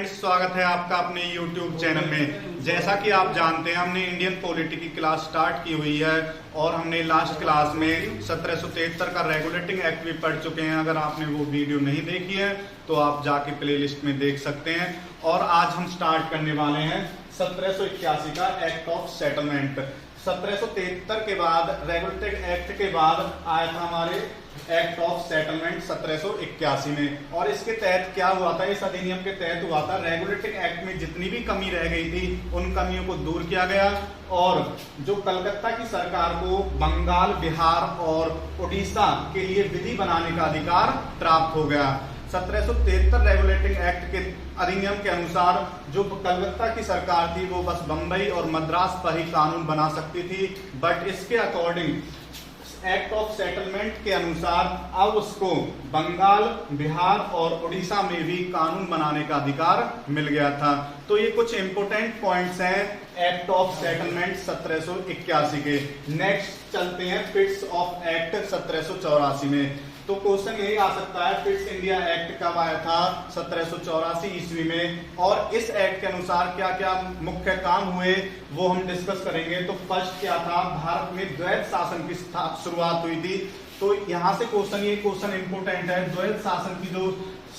Friends, स्वागत है आपका अपने YouTube चैनल में। जैसा कि आप जानते हैं, हमने इंडियन पॉलिटी की क्लास स्टार्ट की हुई है और हमने लास्ट क्लास में 1773 का रेगुलेटिंग एक्ट भी पढ़ चुके हैं। अगर आपने वो वीडियो नहीं देखी है तो आप जाके प्लेलिस्ट में देख सकते हैं। और आज हम स्टार्ट करने वाले हैं 1781 का एक्ट ऑफ सेटलमेंट। 1773 के बाद रेगुलेटिंग एक्ट के बाद आया था हमारे एक्ट ऑफ सेटलमेंट 1781 में। और इसके तहत क्या हुआ था, इस अधिनियम के तहत हुआ था, रेगुलेटिंग एक्ट में जितनी भी कमी रह गई थी उन कमियों को दूर किया गया और जो कलकत्ता की सरकार को बंगाल, बिहार और उड़ीसा के लिए विधि बनाने का अधिकार प्राप्त हो गया। 1773 रेगुलेटिंग एक्ट के अधिनियम के अनुसार जो कलकत्ता की सरकार थी वो बस बंबई और मद्रास पर ही कानून बना सकती थी, बट इसके अकॉर्डिंग एक्ट ऑफ सेटलमेंट के अनुसार अब उसको बंगाल, बिहार और उड़ीसा में भी कानून बनाने का अधिकार मिल गया था। तो ये कुछ इंपोर्टेंट पॉइंट्स हैं एक्ट ऑफ सेटलमेंट 1781 के। नेक्स्ट चलते हैं फिट्स ऑफ एक्ट 1784 में। तो क्वेश्चन यही आ सकता है, फिट्स इंडिया एक्ट कब आया था? 1784 ईस्वी में। और इस एक्ट के अनुसार क्या क्या मुख्य काम हुए वो हम डिस्कस करेंगे। तो फर्स्ट क्या था, भारत में द्वैध शासन की शुरुआत हुई थी। तो यहाँ से ये क्वेश्चन इंपोर्टेंट है, द्वैध शासन की जो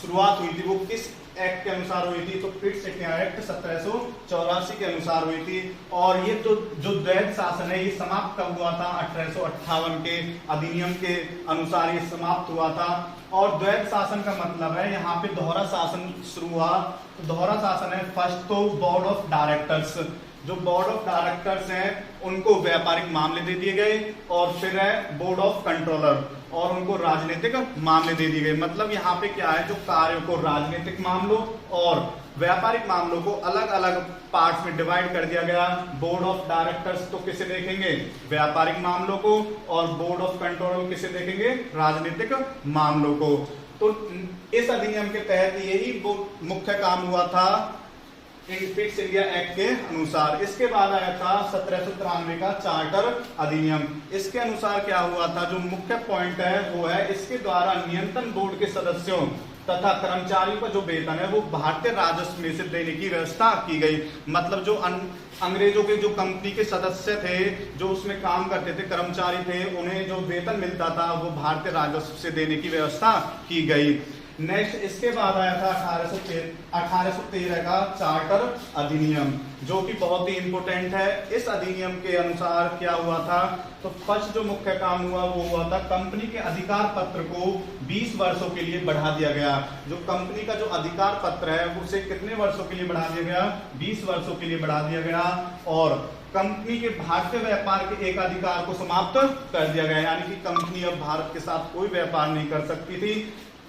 शुरुआत हुई थी वो किस एक्ट के अनुसार हुई थी? तो फिट्स इंडिया एक्ट 1784 के अनुसार हुई थी। और ये जो द्वैध शासन है ये समाप्त कब हुआ था? 1858 के अधिनियम के अनुसार ये समाप्त हुआ था। और द्वैध शासन का मतलब है यहाँ पे दोहरा शासन शुरू हुआ। तो दोहरा शासन है, फर्स्ट तो बोर्ड ऑफ डायरेक्टर्स, जो बोर्ड ऑफ डायरेक्टर्स हैं उनको व्यापारिक मामले दे दिए गए, और फिर है बोर्ड ऑफ कंट्रोलर और उनको राजनीतिक मामले दे दिए गए। मतलब यहाँ पे क्या है, जो कार्यों को राजनीतिक मामलों और व्यापारिक मामलों को अलग अलग पार्ट्स में डिवाइड कर दिया गया। बोर्ड ऑफ डायरेक्टर्स तो किसे देखेंगे? व्यापारिक मामलों को, और बोर्ड ऑफ कंट्रोलर किसे देखेंगे? राजनीतिक मामलों को। तो इस अधिनियम के तहत यही मुख्य काम हुआ था फिट्स इंडिया एक्ट के अनुसार। इसके बाद आया था 1793 का चार्टर अधिनियम। इसके अनुसार क्या हुआ था, जो मुख्य पॉइंट है वो है, इसके द्वारा नियंत्रण बोर्ड के सदस्यों तथा कर्मचारियों का जो वेतन है वो भारतीय राजस्व में से देने की व्यवस्था की गई। मतलब जो अंग्रेजों के जो कंपनी के सदस्य थे, जो उसमें काम करते थे, कर्मचारी थे, उन्हें जो वेतन मिलता था वो भारतीय राजस्व से देने की व्यवस्था की गई। नेक्स्ट इसके बाद आया था 1813 का चार्टर अधिनियम, जो कि बहुत ही इंपोर्टेंट है। इस अधिनियम के अनुसार क्या हुआ था, तो फर्स्ट जो मुख्य काम हुआ वो हुआ था, कंपनी के अधिकार पत्र को 20 वर्षों के लिए बढ़ा दिया गया। जो कंपनी का जो अधिकार पत्र है उसे कितने वर्षों के लिए बढ़ा दिया गया? 20 वर्षों के लिए बढ़ा दिया गया। और कंपनी के भारतीय व्यापार के एक अधिकार को समाप्त कर दिया गया, यानी कि कंपनी अब भारत के साथ कोई व्यापार नहीं कर सकती थी।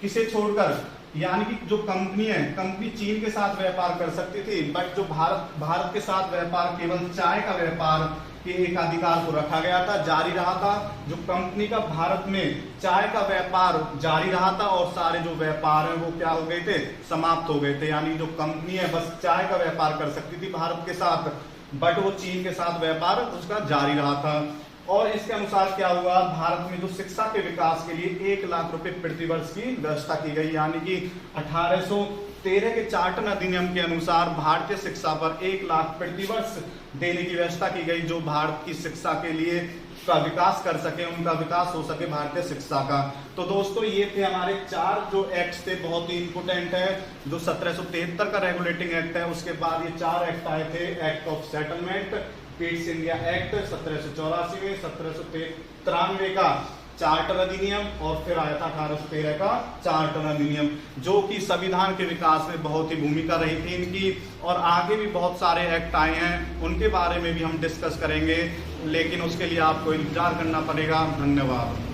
किसे छोड़कर? यानी कि जो कंपनी है, कंपनी चीन के साथ व्यापार कर सकती थी, बट जो भारत के साथ व्यापार, केवल चाय का व्यापार के एक अधिकार को रखा गया था, जारी रहा था। जो कंपनी का भारत में चाय का व्यापार जारी रहा था और सारे जो व्यापार है वो क्या हो गए थे? समाप्त हो गए थे। यानी जो कंपनी है बस चाय का व्यापार कर सकती थी भारत के साथ, बट वो चीन के साथ व्यापार उसका जारी रहा था। और इसके अनुसार क्या हुआ, भारत में जो शिक्षा के विकास के लिए 1 लाख रुपए प्रति वर्ष की व्यवस्था की गई। यानी कि 1813 के चार्टर अधिनियम के अनुसार भारतीय शिक्षा पर 1 लाख प्रति वर्ष देने की व्यवस्था की गई, जो भारत की शिक्षा के लिए का विकास कर सके, उनका विकास हो सके भारतीय शिक्षा का। तो दोस्तों ये थे हमारे 4 जो एक्ट थे, बहुत ही इंपोर्टेंट है। जो 1773 का रेगुलेटिंग एक्ट है, उसके बाद ये 4 एक्ट आए थे, act of settlement, fits India act 1784 में, 1793 का चार्टर अधिनियम, और फिर आया था 1813 का चार्टर अधिनियम, जो कि संविधान के विकास में बहुत ही भूमिका रही थी इनकी। और आगे भी बहुत सारे एक्ट आए हैं, उनके बारे में भी हम डिस्कस करेंगे, लेकिन उसके लिए आपको इंतजार करना पड़ेगा। धन्यवाद।